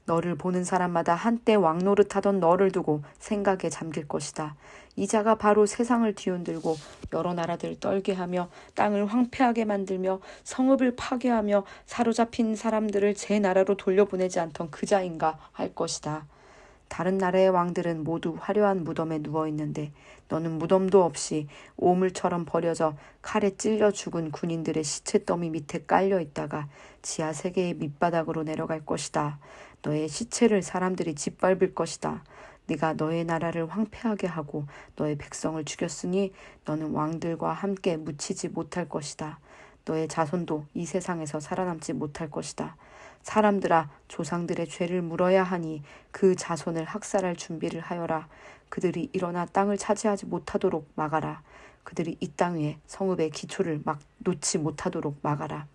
[SPEAKER 1] 너를 보는 사람마다 한때 왕노릇하던 너를 두고 생각에 잠길 것이다. 이 자가 바로 세상을 뒤흔들고 여러 나라들 떨게 하며 땅을 황폐하게 만들며 성읍을 파괴하며 사로잡힌 사람들을 제 나라로 돌려보내지 않던 그 자인가 할 것이다. 다른 나라의 왕들은 모두 화려한 무덤에 누워있는데 너는 무덤도 없이 오물처럼 버려져 칼에 찔려 죽은 군인들의 시체더미 밑에 깔려있다가 지하 세계의 밑바닥으로 내려갈 것이다. 너의 시체를 사람들이 짓밟을 것이다. 네가 너의 나라를 황폐하게 하고 너의 백성을 죽였으니 너는 왕들과 함께 묻히지 못할 것이다. 너의 자손도 이 세상에서 살아남지 못할 것이다. 사람들아 조상들의 죄를 물어야 하니 그 자손을 학살할 준비를 하여라. 그들이 일어나 땅을 차지하지 못하도록 막아라. 그들이 이 땅 위에 성읍의 기초를 놓지 못하도록 막아라.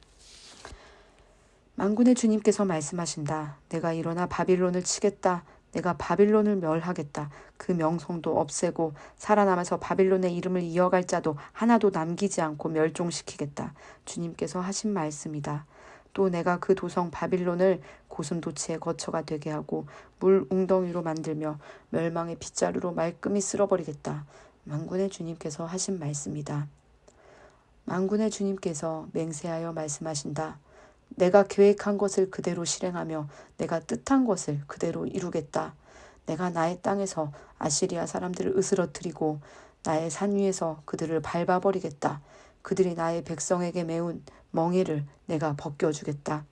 [SPEAKER 1] 만군의 주님께서 말씀하신다. 내가 일어나 바빌론을 치겠다. 내가 바빌론을 멸하겠다. 그 명성도 없애고 살아남아서 바빌론의 이름을 이어갈 자도 하나도 남기지 않고 멸종시키겠다. 주님께서 하신 말씀이다. 또 내가 그 도성 바빌론을 고슴도치의 거처가 되게 하고 물 웅덩이로 만들며 멸망의 빗자루로 말끔히 쓸어버리겠다. 만군의 주님께서 하신 말씀이다. 만군의 주님께서 맹세하여 말씀하신다. 내가 계획한 것을 그대로 실행하며 내가 뜻한 것을 그대로 이루겠다. 내가 나의 땅에서 아시리아 사람들을 으스러뜨리고 나의 산 위에서 그들을 밟아버리겠다. 그들이 나의 백성에게 메운 멍에를 내가 벗겨주겠다.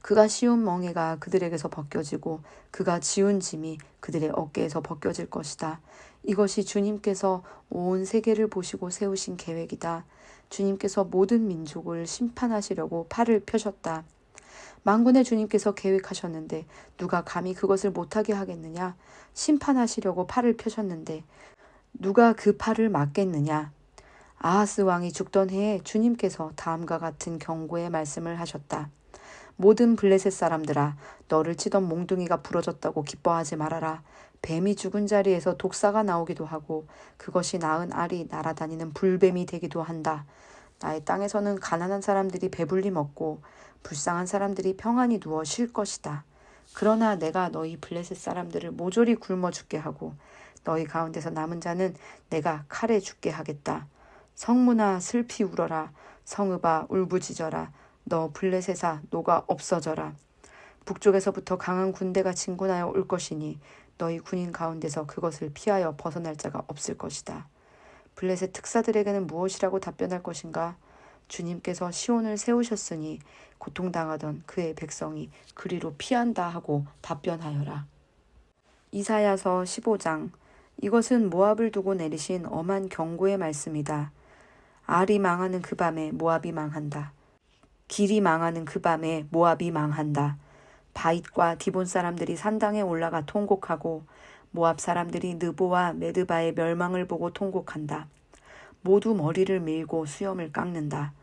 [SPEAKER 1] 그가 씌운 멍에가 그들에게서 벗겨지고 그가 지운 짐이 그들의 어깨에서 벗겨질 것이다. 이것이 주님께서 온 세계를 보시고 세우신 계획이다. 주님께서 모든 민족을 심판하시려고 팔을 펴셨다. 만군의 주님께서 계획하셨는데 누가 감히 그것을 못하게 하겠느냐? 심판하시려고 팔을 펴셨는데 누가 그 팔을 막겠느냐? 아하스 왕이 죽던 해에 주님께서 다음과 같은 경고의 말씀을 하셨다. 모든 블레셋 사람들아, 너를 치던 몽둥이가 부러졌다고 기뻐하지 말아라. 뱀이 죽은 자리에서 독사가 나오기도 하고 그것이 낳은 알이 날아다니는 불뱀이 되기도 한다. 나의 땅에서는 가난한 사람들이 배불리 먹고 불쌍한 사람들이 평안히 누워 쉴 것이다. 그러나 내가 너희 블레셋 사람들을 모조리 굶어 죽게 하고 너희 가운데서 남은 자는 내가 칼에 죽게 하겠다. 성문아 슬피 울어라. 성읍아 울부짖어라. 너 블레셋아 노가 없어져라. 북쪽에서부터 강한 군대가 진군하여 올 것이니 너희 군인 가운데서 그것을 피하여 벗어날 자가 없을 것이다. 블레셋 특사들에게는 무엇이라고 답변할 것인가? 주님께서 시온을 세우셨으니 고통당하던 그의 백성이 그리로 피한다 하고 답변하여라. 이사야서 15장. 이것은 모압을 두고 내리신 엄한 경고의 말씀이다. 알이 망하는 그 밤에 모압이 망한다. 길이 망하는 그 밤에 모압이 망한다. 바잇과 디본 사람들이 산당에 올라가 통곡하고 모압 사람들이 느보와 메드바의 멸망을 보고 통곡한다. 모두 머리를 밀고 수염을 깎는다.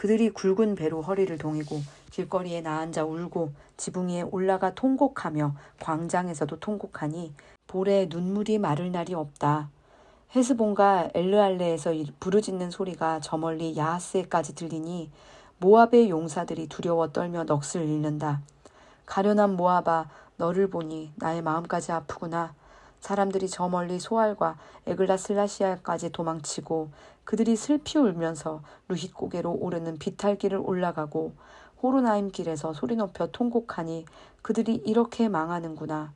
[SPEAKER 1] 그들이 굵은 배로 허리를 동이고 길거리에 나앉아 울고 지붕 위에 올라가 통곡하며 광장에서도 통곡하니 볼에 눈물이 마를 날이 없다. 헤스본과 엘르알레에서 부르짖는 소리가 저 멀리 야하스에까지 들리니 모압의 용사들이 두려워 떨며 넋을 잃는다. 가련한 모압아, 너를 보니 나의 마음까지 아프구나. 사람들이 저 멀리 소알과 에글라슬라시아까지 도망치고 그들이 슬피 울면서 루힛 고개로 오르는 비탈길을 올라가고 호로나임 길에서 소리 높여 통곡하니 그들이 이렇게 망하는구나.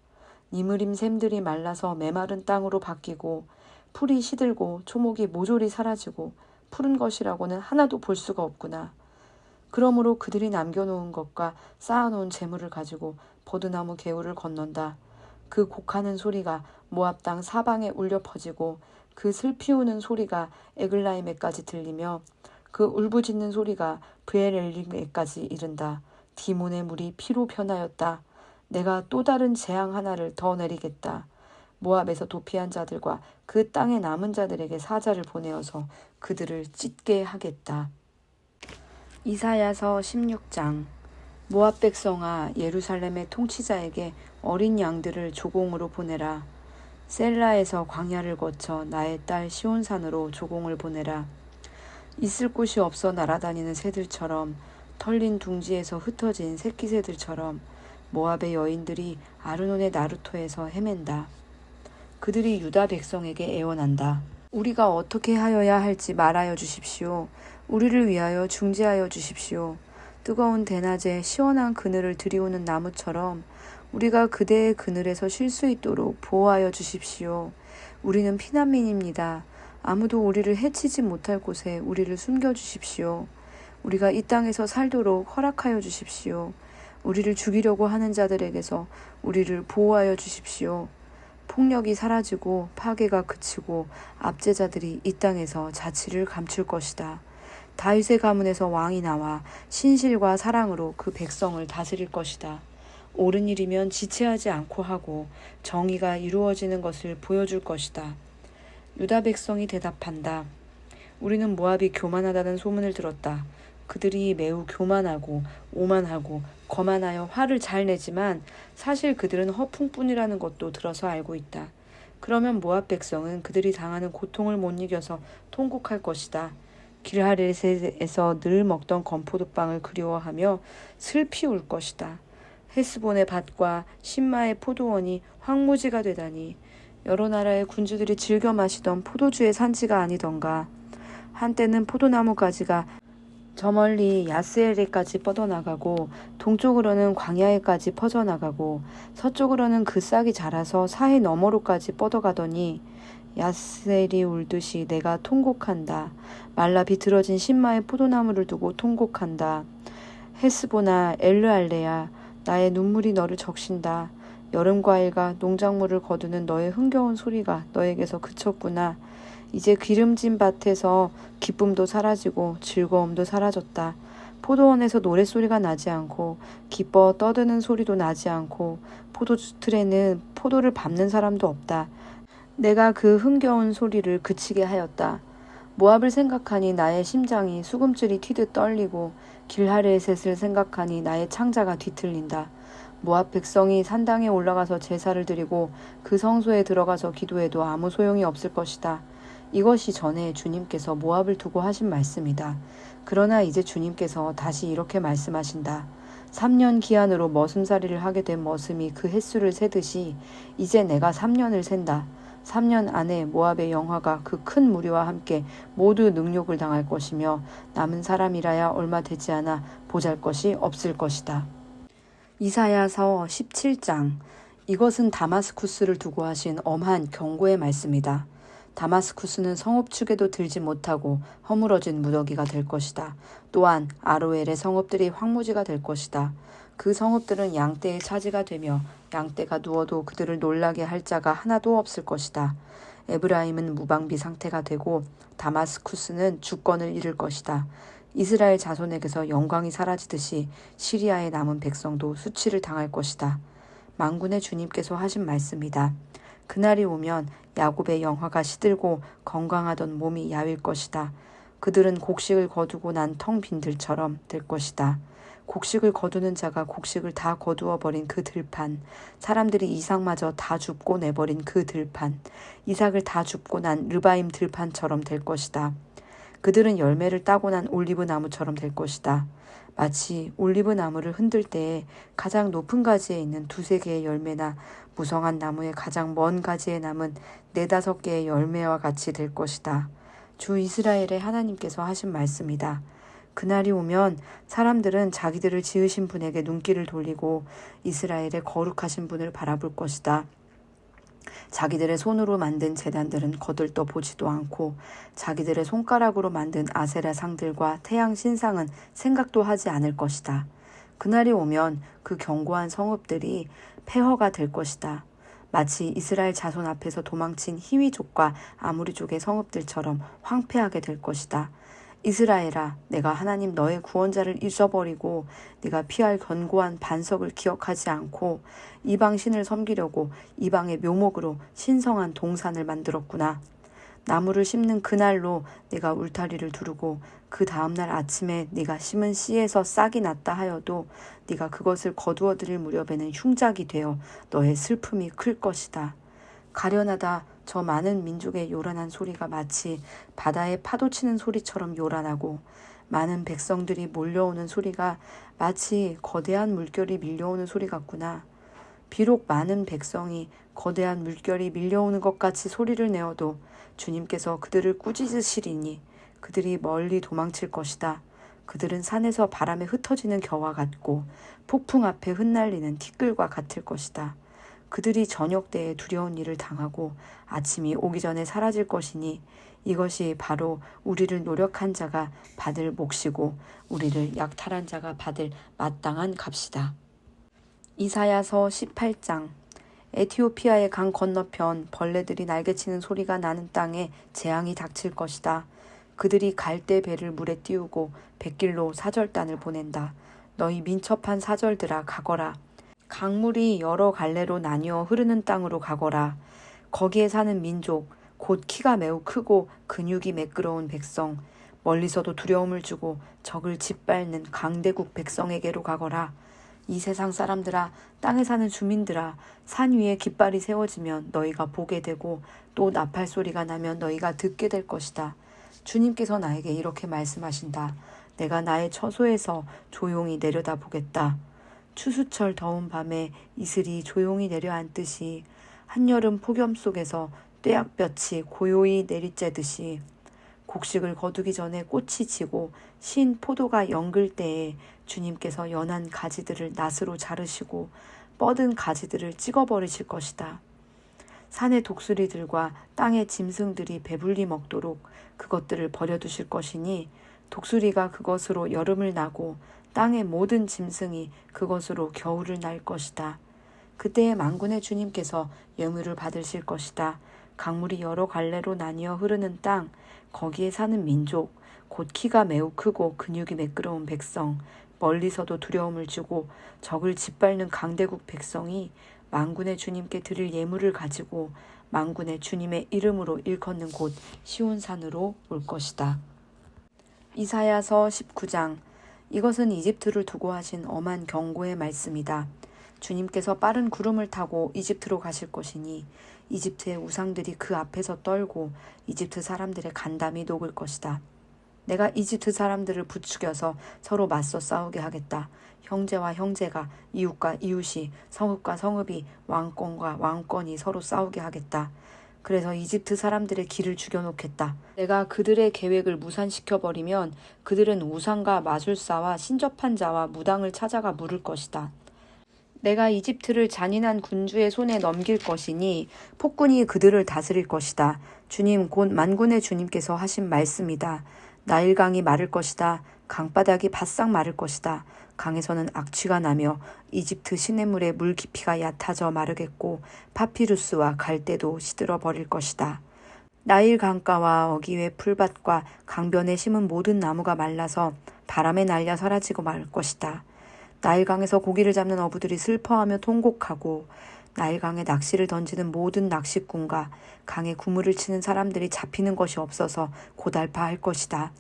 [SPEAKER 1] 니므림 샘들이 말라서 메마른 땅으로 바뀌고 풀이 시들고 초목이 모조리 사라지고 푸른 것이라고는 하나도 볼 수가 없구나. 그러므로 그들이 남겨놓은 것과 쌓아놓은 재물을 가지고 버드나무 개울을 건넌다. 그 곡하는 소리가 모압 땅 사방에 울려 퍼지고 그 슬피 우는 소리가 에글라임에까지 들리며 그 울부짖는 소리가 브엘엘림에까지 이른다. 디몬의 물이 피로 변하였다. 내가 또 다른 재앙 하나를 더 내리겠다. 모압에서 도피한 자들과 그 땅에 남은 자들에게 사자를 보내어서 그들을 찢게 하겠다. 이사야서 16장. 모압 백성아, 예루살렘의 통치자에게 어린 양들을 조공으로 보내라. 셀라에서 광야를 거쳐 나의 딸 시온산으로 조공을 보내라. 있을 곳이 없어 날아다니는 새들처럼, 털린 둥지에서 흩어진 새끼 새들처럼 모압의 여인들이 아르논의 나루토에서 헤맨다. 그들이 유다 백성에게 애원한다. 우리가 어떻게 하여야 할지 말하여 주십시오. 우리를 위하여 중재하여 주십시오. 뜨거운 대낮에 시원한 그늘을 들이우는 나무처럼 우리가 그대의 그늘에서 쉴 수 있도록 보호하여 주십시오. 우리는 피난민입니다. 아무도 우리를 해치지 못할 곳에 우리를 숨겨주십시오. 우리가 이 땅에서 살도록 허락하여 주십시오. 우리를 죽이려고 하는 자들에게서 우리를 보호하여 주십시오. 폭력이 사라지고 파괴가 그치고 압제자들이 이 땅에서 자치를 감출 것이다. 다윗의 가문에서 왕이 나와 신실과 사랑으로 그 백성을 다스릴 것이다. 옳은 일이면 지체하지 않고 하고 정의가 이루어지는 것을 보여줄 것이다. 유다 백성이 대답한다. 우리는 모압이 교만하다는 소문을 들었다. 그들이 매우 교만하고 오만하고 거만하여 화를 잘 내지만 사실 그들은 허풍뿐이라는 것도 들어서 알고 있다. 그러면 모압 백성은 그들이 당하는 고통을 못 이겨서 통곡할 것이다. 길하레셋에서 늘 먹던 건포도빵을 그리워하며 슬피 울 것이다. 헤스본의 밭과 신마의 포도원이 황무지가 되다니 여러 나라의 군주들이 즐겨 마시던 포도주의 산지가 아니던가. 한때는 포도나무 가지가 저 멀리 야스엘에까지 뻗어나가고 동쪽으로는 광야에까지 퍼져나가고 서쪽으로는 그 싹이 자라서 사해 너머로까지 뻗어가더니 야스엘이 울듯이 내가 통곡한다. 말라 비틀어진 신마의 포도나무를 두고 통곡한다. 헤스보나 엘르알레야, 나의 눈물이 너를 적신다. 여름 과일과 농작물을 거두는 너의 흥겨운 소리가 너에게서 그쳤구나. 이제 기름진 밭에서 기쁨도 사라지고 즐거움도 사라졌다. 포도원에서 노랫소리가 나지 않고 기뻐 떠드는 소리도 나지 않고 포도주틀에는 포도를 밟는 사람도 없다. 내가 그 흥겨운 소리를 그치게 하였다. 모압을 생각하니 나의 심장이 수금줄이 튀듯 떨리고 길하레셋을 생각하니 나의 창자가 뒤틀린다. 모압 백성이 산당에 올라가서 제사를 드리고 그 성소에 들어가서 기도해도 아무 소용이 없을 것이다. 이것이 전에 주님께서 모압을 두고 하신 말씀이다. 그러나 이제 주님께서 다시 이렇게 말씀하신다. 3년 기한으로 머슴살이를 하게 된 머슴이 그 횟수를 세듯이 이제 내가 3년을 센다. 3년 안에 모압의 영화가 그 큰 무리와 함께 모두 능욕을 당할 것이며 남은 사람이라야 얼마 되지 않아 보잘것이 없을 것이다. 이사야서 17장. 이것은 다마스쿠스를 두고 하신 엄한 경고의 말씀이다. 다마스쿠스는 성읍축에도 들지 못하고 허물어진 무더기가 될 것이다. 또한 아로엘의 성읍들이 황무지가 될 것이다. 그 성읍들은 양떼의 차지가 되며 양떼가 누워도 그들을 놀라게 할 자가 하나도 없을 것이다. 에브라임은 무방비 상태가 되고 다마스쿠스는 주권을 잃을 것이다. 이스라엘 자손에게서 영광이 사라지듯이 시리아의 남은 백성도 수치를 당할 것이다. 만군의 주님께서 하신 말씀이다. 그날이 오면 야곱의 영화가 시들고 건강하던 몸이 야윌 것이다. 그들은 곡식을 거두고 난 텅 빈 들처럼 될 것이다. 곡식을 거두는 자가 곡식을 다 거두어 버린 그 들판, 사람들이 이삭마저 다 줍고 내버린 그 들판, 이삭을 다 줍고 난 르바임 들판처럼 될 것이다. 그들은 열매를 따고 난 올리브 나무처럼 될 것이다. 마치 올리브 나무를 흔들 때에 가장 높은 가지에 있는 두세 개의 열매나 무성한 나무의 가장 먼 가지에 남은 네다섯 개의 열매와 같이 될 것이다. 주 이스라엘의 하나님께서 하신 말씀이다. 그날이 오면 사람들은 자기들을 지으신 분에게 눈길을 돌리고 이스라엘의 거룩하신 분을 바라볼 것이다. 자기들의 손으로 만든 제단들은 거들떠 보지도 않고 자기들의 손가락으로 만든 아세라 상들과 태양 신상은 생각도 하지 않을 것이다. 그날이 오면 그 견고한 성읍들이 폐허가 될 것이다. 마치 이스라엘 자손 앞에서 도망친 히위족과 아무리족의 성읍들처럼 황폐하게 될 것이다. 이스라엘아, 내가 하나님 너의 구원자를 잊어버리고 네가 피할 견고한 반석을 기억하지 않고 이방 신을 섬기려고 이방의 묘목으로 신성한 동산을 만들었구나. 나무를 심는 그날로 네가 울타리를 두르고 그 다음날 아침에 네가 심은 씨에서 싹이 났다 하여도 네가 그것을 거두어 들일 무렵에는 흉작이 되어 너의 슬픔이 클 것이다. 가련하다. 저 많은 민족의 요란한 소리가 마치 바다에 파도 치는 소리처럼 요란하고 많은 백성들이 몰려오는 소리가 마치 거대한 물결이 밀려오는 소리 같구나. 비록 많은 백성이 거대한 물결이 밀려오는 것 같이 소리를 내어도 주님께서 그들을 꾸짖으시리니 그들이 멀리 도망칠 것이다. 그들은 산에서 바람에 흩어지는 겨와 같고 폭풍 앞에 흩날리는 티끌과 같을 것이다. 그들이 저녁 때에 두려운 일을 당하고 아침이 오기 전에 사라질 것이니 이것이 바로 우리를 노력한 자가 받을 몫이고 우리를 약탈한 자가 받을 마땅한 값이다. 이사야서 18장. 에티오피아의 강 건너편 벌레들이 날개치는 소리가 나는 땅에 재앙이 닥칠 것이다. 그들이 갈대 배를 물에 띄우고 백길로 사절단을 보낸다. 너희 민첩한 사절들아 가거라. 강물이 여러 갈래로 나뉘어 흐르는 땅으로 가거라. 거기에 사는 민족, 곧 키가 매우 크고 근육이 매끄러운 백성, 멀리서도 두려움을 주고 적을 짓밟는 강대국 백성에게로 가거라. 이 세상 사람들아, 땅에 사는 주민들아, 산 위에 깃발이 세워지면 너희가 보게 되고 또 나팔 소리가 나면 너희가 듣게 될 것이다. 주님께서 나에게 이렇게 말씀하신다. 내가 나의 처소에서 조용히 내려다보겠다. 추수철 더운 밤에 이슬이 조용히 내려앉듯이 한여름 폭염 속에서 떼약볕이 고요히 내리쬐듯이 곡식을 거두기 전에 꽃이 지고 신 포도가 연글 때에 주님께서 연한 가지들을 낫으로 자르시고 뻗은 가지들을 찍어버리실 것이다. 산의 독수리들과 땅의 짐승들이 배불리 먹도록 그것들을 버려두실 것이니 독수리가 그것으로 여름을 나고 땅의 모든 짐승이 그것으로 겨울을 날 것이다. 그때에 만군의 주님께서 영유를 받으실 것이다. 강물이 여러 갈래로 나뉘어 흐르는 땅, 거기에 사는 민족, 곧 키가 매우 크고 근육이 매끄러운 백성, 멀리서도 두려움을 주고 적을 짓밟는 강대국 백성이 만군의 주님께 드릴 예물을 가지고 만군의 주님의 이름으로 일컫는 곳 시온산으로 올 것이다. 이사야서 19장. 이것은 이집트를 두고 하신 엄한 경고의 말씀이다. 주님께서 빠른 구름을 타고 이집트로 가실 것이니 이집트의 우상들이 그 앞에서 떨고 이집트 사람들의 간담이 녹을 것이다. 내가 이집트 사람들을 부추겨서 서로 맞서 싸우게 하겠다. 형제와 형제가, 이웃과 이웃이, 성읍과 성읍이, 왕권과 왕권이 서로 싸우게 하겠다. 그래서 이집트 사람들의 길을 죽여놓겠다. 내가 그들의 계획을 무산시켜버리면 그들은 우상과 마술사와 신접한 자와 무당을 찾아가 물을 것이다. 내가 이집트를 잔인한 군주의 손에 넘길 것이니 폭군이 그들을 다스릴 것이다. 주님 곧 만군의 주님께서 하신 말씀이다. 나일강이 마를 것이다. 강바닥이 바싹 마를 것이다. 강에서는 악취가 나며 이집트 시냇물의 물 깊이가 얕아져 마르겠고 파피루스와 갈대도 시들어 버릴 것이다. 나일 강가와 어귀의 풀밭과 강변에 심은 모든 나무가 말라서 바람에 날려 사라지고 말 것이다. 나일강에서 고기를 잡는 어부들이 슬퍼하며 통곡하고 나일강에 낚시를 던지는 모든 낚시꾼과 강에 구물을 치는 사람들이 잡히는 것이 없어서 고달파할 것이다.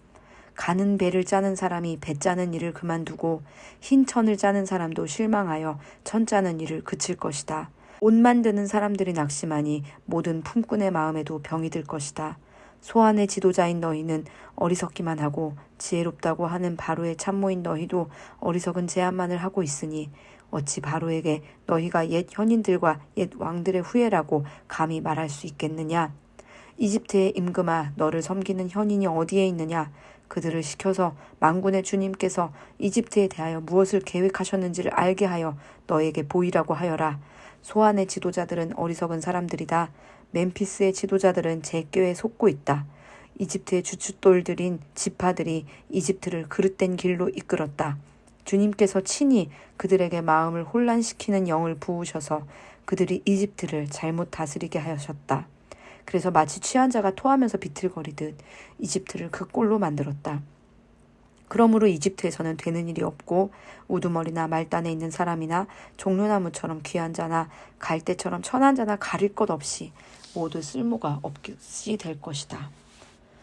[SPEAKER 1] 가는 배를 짜는 사람이 배 짜는 일을 그만두고 흰 천을 짜는 사람도 실망하여 천 짜는 일을 그칠 것이다. 옷 만드는 사람들이 낙심하니 모든 품꾼의 마음에도 병이 들 것이다. 소환의 지도자인 너희는 어리석기만 하고 지혜롭다고 하는 바로의 참모인 너희도 어리석은 제안만을 하고 있으니 어찌 바로에게 너희가 옛 현인들과 옛 왕들의 후예라고 감히 말할 수 있겠느냐. 이집트의 임금아, 너를 섬기는 현인이 어디에 있느냐. 그들을 시켜서 만군의 주님께서 이집트에 대하여 무엇을 계획하셨는지를 알게 하여 너에게 보이라고 하여라. 소환의 지도자들은 어리석은 사람들이다. 멤피스의 지도자들은 제꾀에 속고 있다. 이집트의 주춧돌들인 지파들이 이집트를 그릇된 길로 이끌었다. 주님께서 친히 그들에게 마음을 혼란시키는 영을 부으셔서 그들이 이집트를 잘못 다스리게 하셨다. 그래서 마치 취한 자가 토하면서 비틀거리듯 이집트를 그 꼴로 만들었다. 그러므로 이집트에서는 되는 일이 없고 우두머리나 말단에 있는 사람이나 종려나무처럼 귀한 자나 갈대처럼 천한 자나 가릴 것 없이 모두 쓸모가 없이 될 것이다.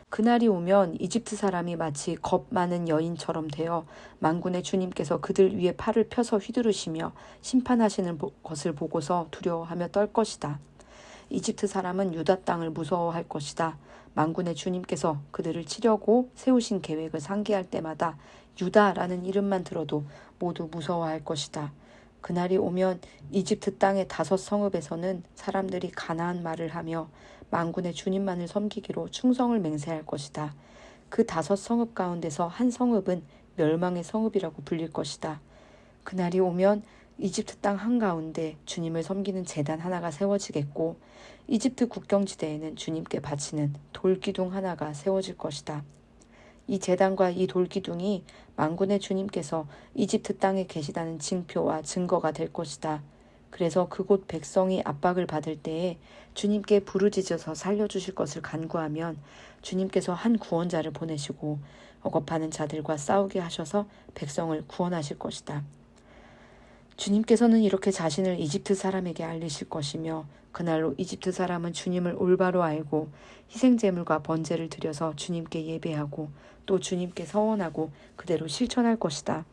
[SPEAKER 1] 그날이 오면 이집트 사람이 마치 겁 많은 여인처럼 되어 만군의 주님께서 그들 위에 팔을 펴서 휘두르시며 심판하시는 것을 보고서 두려워하며 떨 것이다. 이집트 사람은 유다 땅을 무서워할 것이다. 만군의 주님께서 그들을 치려고 세우신 계획을 상기할 때마다 유다라는 이름만 들어도 모두 무서워할 것이다. 그날이 오면 이집트 땅의 5 성읍에서는 사람들이 가나안 말을 하며 만군의 주님만을 섬기기로 충성을 맹세할 것이다. 그 5 성읍 가운데서 한 성읍은 멸망의 성읍이라고 불릴 것이다. 그날이 오면 이집트 땅 한가운데 주님을 섬기는 제단 하나가 세워지겠고 이집트 국경지대에는 주님께 바치는 돌기둥 하나가 세워질 것이다. 이 제단과 이 돌기둥이 만군의 주님께서 이집트 땅에 계시다는 징표와 증거가 될 것이다. 그래서 그곳 백성이 압박을 받을 때에 주님께 부르짖어서 살려주실 것을 간구하면 주님께서 한 구원자를 보내시고 억압하는 자들과 싸우게 하셔서 백성을 구원하실 것이다. 주님께서는 이렇게 자신을 이집트 사람에게 알리실 것이며 그날로 이집트 사람은 주님을 올바로 알고 희생제물과 번제를 드려서 주님께 예배하고 또 주님께 서원하고 그대로 실천할 것이다.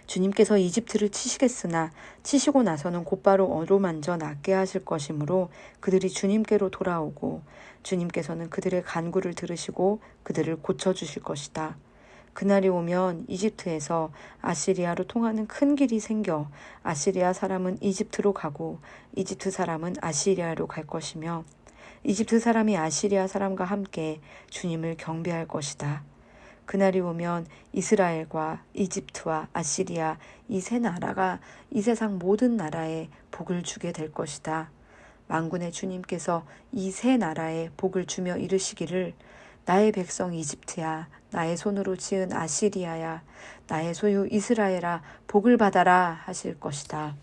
[SPEAKER 1] 주님께서 이집트를 치시겠으나 치시고 나서는 곧바로 어루만져 낫게 하실 것이므로 그들이 주님께로 돌아오고 주님께서는 그들의 간구를 들으시고 그들을 고쳐주실 것이다. 그날이 오면 이집트에서 아시리아로 통하는 큰 길이 생겨 아시리아 사람은 이집트로 가고 이집트 사람은 아시리아로 갈 것이며 이집트 사람이 아시리아 사람과 함께 주님을 경배할 것이다. 그날이 오면 이스라엘과 이집트와 아시리아 이 3 나라가 이 세상 모든 나라에 복을 주게 될 것이다. 만군의 주님께서 이 3 나라에 복을 주며 이르시기를 나의 백성 이집트야, 나의 손으로 지은 아시리아야, 나의 소유 이스라엘아, 복을 받아라 하실 것이다.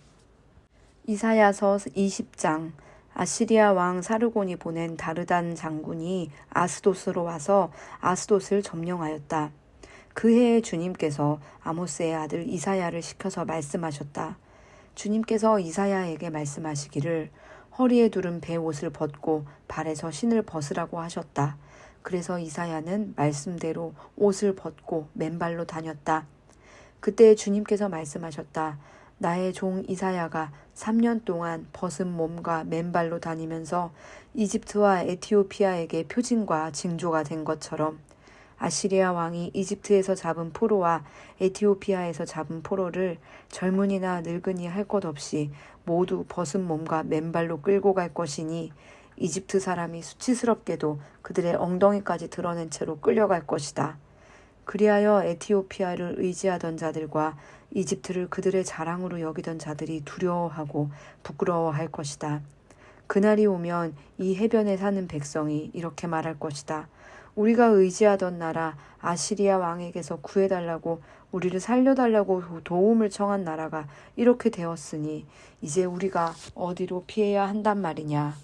[SPEAKER 1] 이사야서 20장. 아시리아 왕 사르곤이 보낸 다르단 장군이 아스돗으로 와서 아스돗을 점령하였다. 그 해에 주님께서 아모스의 아들 이사야를 시켜서 말씀하셨다. 주님께서 이사야에게 말씀하시기를 허리에 두른 배 옷을 벗고 발에서 신을 벗으라고 하셨다. 그래서 이사야는 말씀대로 옷을 벗고 맨발로 다녔다. 그때 주님께서 말씀하셨다. 나의 종 이사야가 3년 동안 벗은 몸과 맨발로 다니면서 이집트와 에티오피아에게 표징과 징조가 된 것처럼 아시리아 왕이 이집트에서 잡은 포로와 에티오피아에서 잡은 포로를 젊은이나 늙은이 할 것 없이 모두 벗은 몸과 맨발로 끌고 갈 것이니 이집트 사람이 수치스럽게도 그들의 엉덩이까지 드러낸 채로 끌려갈 것이다. 그리하여 에티오피아를 의지하던 자들과 이집트를 그들의 자랑으로 여기던 자들이 두려워하고 부끄러워할 것이다. 그날이 오면 이 해변에 사는 백성이 이렇게 말할 것이다. 우리가 의지하던 나라 아시리아 왕에게서 구해달라고 우리를 살려달라고 도움을 청한 나라가 이렇게 되었으니 이제 우리가 어디로 피해야 한단 말이냐.